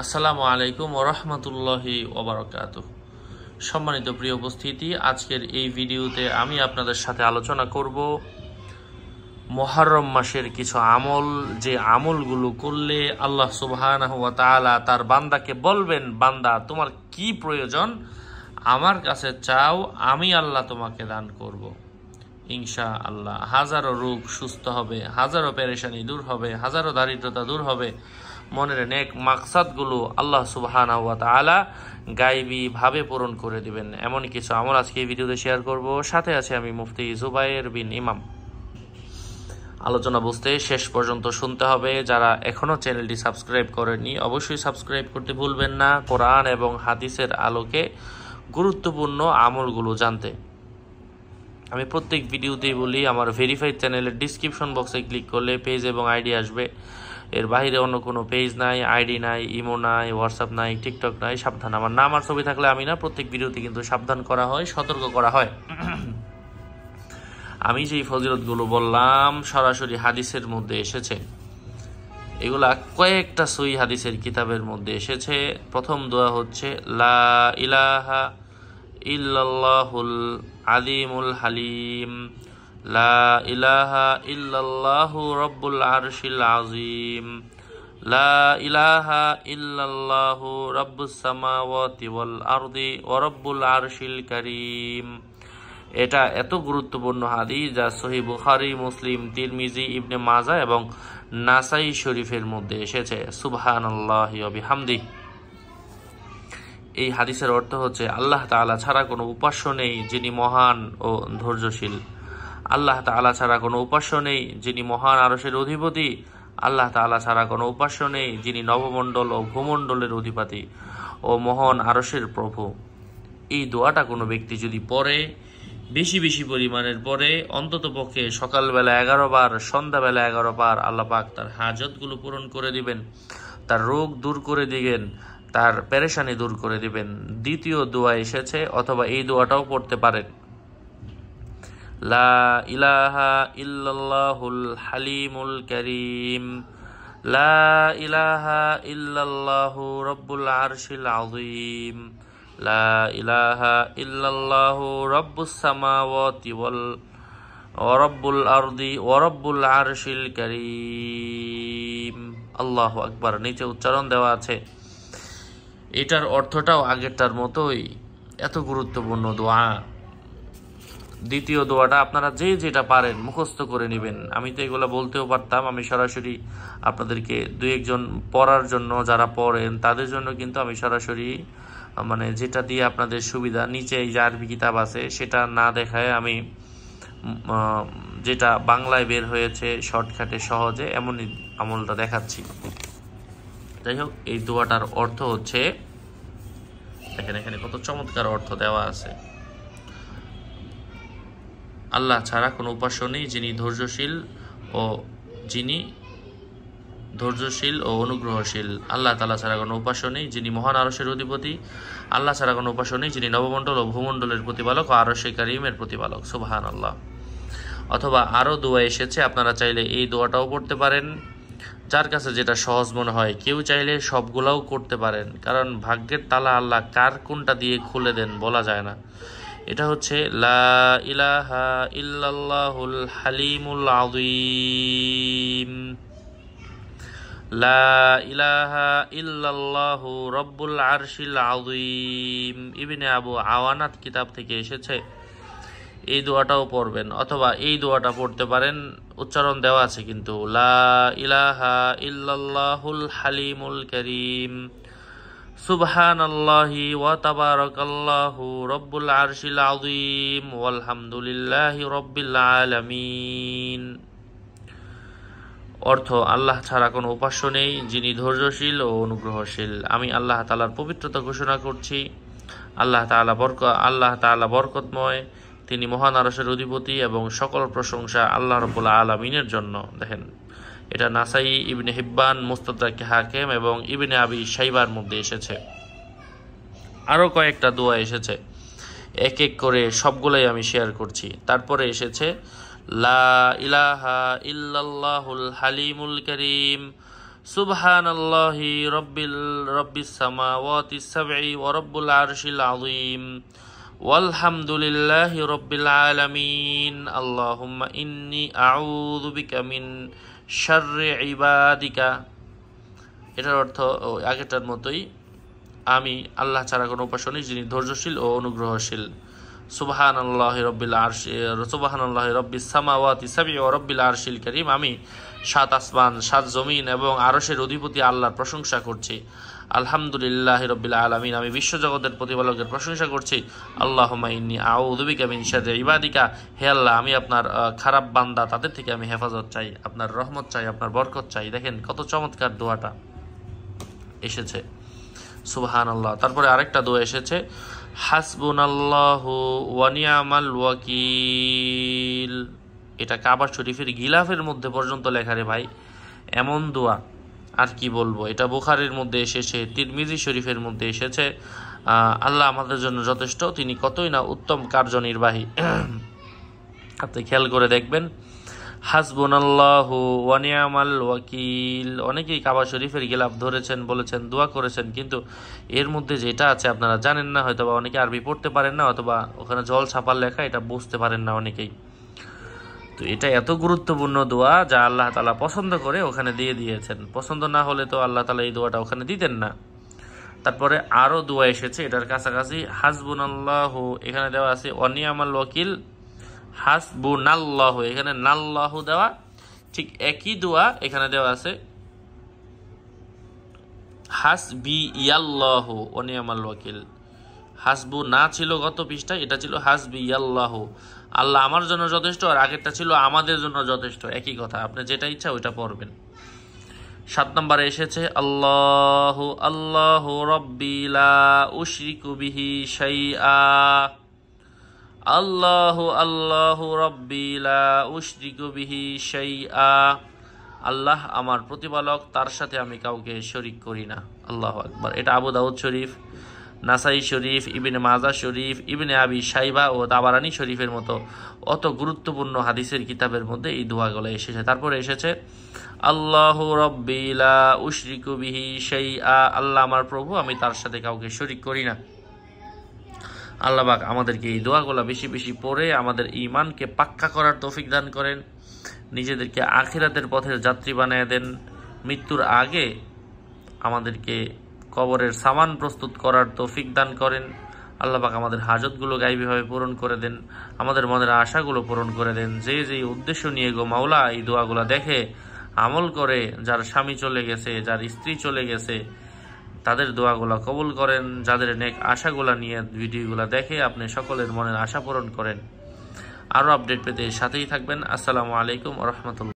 আসসালামু আলাইকুম ওয়া রাহমাতুল্লাহি ওয়া বারাকাতুহু। সম্মানিত প্রিয় উপস্থিতি, আজকের এই ভিডিওতে আমি আপনাদের সাথে আলোচনা করব মুহররম মাসের কিছু আমল, যে আমলগুলো করলে আল্লাহ সুবহানাহু ওয়া তাআলা তার বান্দাকে বলবেন, বান্দা তোমার কি প্রয়োজন আমার কাছে চাও, আমি আল্লাহ তোমাকে দান করব ইনশাআল্লাহ। হাজারো রোগ সুস্থ হবে, হাজারো পেরেশানি দূর হবে, হাজারো দারিদ্রতা দূর হবে, মনের নেক মাকসাদগুলো আল্লাহ সুবহানাহু ওয়া তাআলা গায়বী ভাবে পূরণ করে দিবেন। এমন কিছু আমল আজকে এই ভিডিওতে শেয়ার করব। সাথে আছে আমি মুফতি জুবায়ের বিন ইমাম। আলোচনা বুঝতে শেষ পর্যন্ত শুনতে হবে। যারা এখনো চ্যানেলটি সাবস্ক্রাইব করেননি অবশ্যই সাবস্ক্রাইব করতে ভুলবেন না, কোরআন এবং হাদিসের আলোকে গুরুত্বপূর্ণ আমলগুলো জানতে। আমি প্রত্যেক ভিডিওতেই বলি, আমার ভেরিফাইড চ্যানেলের ডিসক্রিপশন বক্সে ক্লিক করলে পেজ এবং আইডি আসবে। এর বাইরে অন্য কোনো পেজ নাই, আইডি নাই, ইমো নাই, হোয়াটসঅ্যাপ নাই, টিকটক নাই। সাবধান, আমার নাম আর ছবি থাকলে আমি না, প্রত্যেক ভিডিওতে কিন্তু সাবধান করা হয়, সতর্ক করা হয়। আমি যেই ফজিলতগুলো বললাম সরাসরি হাদিসের মধ্যে এসেছে, এগুলা কয়েকটা সহিহ হাদিসের কিতাবের মধ্যে এসেছে। প্রথম দোয়া হচ্ছে লা ইলাহা ইল্লাল্লাহুল আলিমুল হালিম, লা ইলাহা ইল্লাল্লাহু রাব্বুল আরশিল আযীম, লা ইলাহা ইল্লাল্লাহু রাব্বুস সামাওয়াতি ওয়াল আরদি ওয়া রাব্বুল আরশিল কারীম। এটা এত গুরুত্বপূর্ণ হাদিস যা সহিহ বুখারী, মুসলিম, তিরমিজি, ইবনে মাজাহ এবং নাসাই শরীফের মধ্যে এসেছে। সুবহানাল্লাহি ওয়া বিহামদিহি। এই হাদিসের অর্থ হচ্ছে আল্লাহ তাআলা ছাড়া কোনো উপাস্য নেই যিনি মহান ও ধৈর্যশীল। আল্লাহ তাআলা ছাড়া কোনো উপাস্য নেই যিনি মহান আরশের অধিপতি। আল্লাহ তাআলা ছাড়া কোনো উপাস্য নেই যিনি নবমণ্ডল ও ভূমণ্ডলের অধিপতি ও মহান আরশের প্রভু। এই দোয়াটা কোনো ব্যক্তি যদি পড়ে, বেশি বেশি পরিমাণের পরে, অন্তত পক্ষে সকালবেলা 11 বার, সন্ধ্যাবেলা 11 বার, আল্লাহ পাক তার হাজতগুলো পূরণ করে দিবেন, তার রোগ দূর করে দিবেন, তার পেরেশানি দূর করে দিবেন। দ্বিতীয় দোয়া এসেছে, অথবা এই দোয়াটাও পড়তে পারেন, লা ইলাহা ইল্লাল্লাহুল হালিমুল কারীম, লা ইলাহা ইল্লাল্লাহু রাব্বুল আরশিল আযীম, লা ইলাহা ইল্লাল্লাহু রাব্বুস সামাওয়াতি ওয়াল রাব্বুল আরদি ওয়া রাব্বুল আরশিল কারীম। আল্লাহু আকবার। নিচে উচ্চারণ দেওয়া আছে। এটার অর্থটাও আগেরটার মতোই, এত গুরুত্বপূর্ণ দোয়া। দ্বিতীয় দোয়াটা আপনারা যে যেটা পারেন মুখস্থ করে নেবেন। আমি তো এগুলো বলতেও পারতাম, আমি সরাসরি আপনাদেরকে দুই একজন পড়ার জন্য, যারা পড়েন তাদের জন্য কিন্তু আমি সরাসরি মানে যেটা দিয়ে আপনাদের সুবিধা, নিচে এই যে আরবি কিতাব আছে সেটা না দেখায় আমি যেটা বাংলায় বের হয়েছে শর্টকাটে সহজে এমনই আমলটা দেখাচ্ছি। যাই হোক, এই দোয়াটার অর্থ হচ্ছে, দেখেন এখানে কত চমৎকার অর্থ দেওয়া আছে। আল্লাহ ছাড়া কোনো উপাস্য নেই যিনি ধৈর্যশীল ও অনুগ্রহশীল। আল্লাহ তাআলা ছাড়া কোনো উপাস্য নেই যিনি মহান আরশের অধিপতি। আল্লাহ ছাড়া কোনো উপাস্য নেই যিনি নবমণ্ডল ও ভূমণ্ডলের প্রতিপালক ও আরশে কারীমের প্রতিপালক। সুবহানাল্লাহ। অথবা আরও দোয়া এসেছে, আপনারা চাইলে এই দোয়াটাও পড়তে পারেন, যার কাছে যেটা সহজ মনে হয়। কেউ চাইলে সবগুলাও করতে পারেন, কারণ ভাগ্যের তালা আল্লাহ কার কোনটা দিয়ে খুলে দেন বলা যায় না। এটা হচ্ছে লা ইলাহা ইল্লাল্লাহুল হালিমুল আযীম, লা ইলাহা ইল্লাল্লাহু রাব্বুল আরশিল আযীম। ইবনে আবু আওয়ানাত কিতাব থেকে এসেছে। এই দোয়াটাও পড়বেন, অথবা এই দোয়াটা পড়তে পারেন, উচ্চারণ দেওয়া আছে কিন্তু, লা ইলাহা ইল্লাল্লাহুল হালিমুল কারীম, সুবহানাল্লাহি ওয়া তাবারাকাল্লাহু রাব্বুল আরশিল আযীম, ওয়ালহামদুলিল্লাহি রাব্বিল আলামিন। অর্থ, আল্লাহ ছাড়া কোনো উপাস্য নেই যিনি ধৈর্যশীল ও অনুগ্রহশীল। আমি আল্লাহ তাআলার পবিত্রতা ঘোষণা করছি। আল্লাহ তাআলা বরকতময়, তিনি মহান আরশের অধিপতি এবং সকল প্রশংসা আল্লাহ রাব্বুল আলামিনের জন্য। দেখেন, এটা নাসাই, ইবনে হিব্বান, মুস্তাদরাক হাকিম এবং ইবনে আবি শাইবার মধ্যে এসেছে। আরও কয়েকটা দোয়া এসেছে, এক এক করে সবগুলাই আমি শেয়ার করছি। তারপরে এসেছে লা ইলাহা ইল্লাল্লাহুল হালিমুল কারীম, সুবহানাল্লাহি রব্বিস সামাওয়াতিস সাবঈ ওয়া রাব্বুল আরশিল আযীম ওয়ালহামদুলিল্লাহি রাব্বিল আলামিন আল্লাহুম্মা ইন্নী আউযু বিকা মিন শাররি ইবাদিকা। এটার অর্থ আগেরটার মতোই, আমি আল্লাহ ছাড়া কোনো উপাস্য নেই যিনি ধৈর্যশীল ও অনুগ্রহশীল। সুবহানাল্লাহি রাব্বিল আরশি সুবহানাল্লাহি রাব্বিস সামাওয়াতি সাবঈ ওয়া রাব্বিল আরশিল কারীম। আমি সাত আসমান, সাত জমিন এবং আরশের অধিপতি আল্লাহর প্রশংসা করছি। আলহামদুলিল্লাহি রাব্বিল আলামিন, আমি বিশ্বজগতের প্রতিপালকের প্রশংসা করছি। আল্লাহুম্মা ইন্নী আউযু বিকা মিন শাররি ইবাদিকা, হে আল্লাহ আমি আপনার খারাপ বান্দা তাদের থেকে আমি হেফাজত চাই, আপনার রহমত চাই, আপনার বরকত চাই। দেখেন কত চমৎকার দোয়াটা এসেছে, সুবহানাল্লাহ। তারপরে আরেকটা দোয়া এসেছে, হাসবুনাল্লাহু ওয়া নি'মাল ওয়াকিল। এটা কাবা শরীফের গিলাফের মধ্যে পর্যন্ত লেখা রে ভাই, এমন দোয়া আর কি বলবো। এটা বুখারীর মধ্যে এসেছে, তিরমিজি শরীফের মধ্যে এসেছে। আল্লাহ আমাদের জন্য যথেষ্ট, তিনি কতই না উত্তম কার্যনির্বাহী। আপনি খেয়াল করে দেখবেন, হাসবুনাল্লাহু ওয়া নি'মাল ওয়াকিল। অনেকেই কাবা শরীফের গিলাফ ধরেছেন, বলেছেন, দোয়া করেছেন, কিন্তু এর মধ্যে যেটা আছে আপনারা জানেন না, হয়তোবা অনেকে আরবি পড়তে পারেন না, অথবা ওখানে জল ছাপার লেখা এটা বুঝতে পারেন না অনেকেই। তো এটা এত গুরুত্বপূর্ণ দোয়া যা আল্লাহ তাআলা পছন্দ করে ওখানে দিয়ে দিয়েছেন। পছন্দ না হলে তো আল্লাহ তাআলা এই দোয়াটা ওখানে দিতেন না। তারপরে আরো দোয়া এসেছে এটার কাছাকাছি, হাসবুনাল্লাহু এখানে দেওয়া আছে ওয়া নি'মাল ওয়াকিল, হাসবুনাল্লাহু এখানে নাল্লাহু দেওয়া, ঠিক একই দোয়া এখানে দেওয়া আছে হাসবিয়াল্লাহু ওয়া নি'মাল ওয়াকিল। হাসবু না ছিল গত পৃষ্ঠায়, এটা ছিল হাসবিয়াল্লাহু, আল্লাহ আমার জন্য যথেষ্ট, আর আগেরটা ছিল আমাদের জন্য যথেষ্ট, একই কথা। আপনি যেটা ইচ্ছা ওইটা পড়বেন। 7 নম্বরে এসেছে আল্লাহু আল্লাহু রাব্বি লা উশরিকু বিহি শাইআ। আল্লাহু আল্লাহু রাব্বি লা উশরিকু বিহি শাইআ। আল্লাহ আমার প্রতিপালক, তার সাথে আমি কাউকে শরীক করি না। আল্লাহু আকবার। এটা আবু দাউদ শরীফ, নাসাই শরীফ, ইবনে মাজাহ শরীফ, ইবনে আবি শাইবা ও তাবারানী শরীফের মতো অত গুরুত্বপূর্ণ হাদিসের কিতাবের মধ্যে এই দোয়াগুলো এসেছে। তারপরে এসেছে আল্লাহু রাব্বি লা উশরিকু বিহি শাইআ। আল্লাহ আমার প্রভু, আমি তার সাথে কাউকে শরীক করি না। আল্লাহ পাক আমাদেরকে এই দোয়াগুলো বেশি বেশি পড়ে আমাদের ঈমানকে পাক্কা করার তৌফিক দান করেন, নিজেদেরকে আখিরাতের পথের যাত্রী বানিয়ে দেন। মৃত্যুর আগে আমাদেরকে কবরের সামান প্রস্তুত করার তৌফিক দান করেন। আল্লাহ পাক আমাদের হাজতগুলো গায়বীভাবে পূরণ করে দেন, আমাদের মনের আশাগুলো পূরণ করে দেন। যে যেই উদ্দেশ্য নিয়ে গো মাওলা এই দোয়াগুলো দেখে আমল করে, যার স্বামী চলে গেছে, যার স্ত্রী চলে গেছে, তাদের দোয়াগুলো কবুল করেন। যাদের নেক আশাগুলো নিয়ে ভিডিওগুলো দেখে আপনি সকলের মনের আশা পূরণ করেন। আরও আপডেট পেতে সাথেই থাকবেন। আসসালামু আলাইকুম ওয়া রাহমাতুল্লাহ।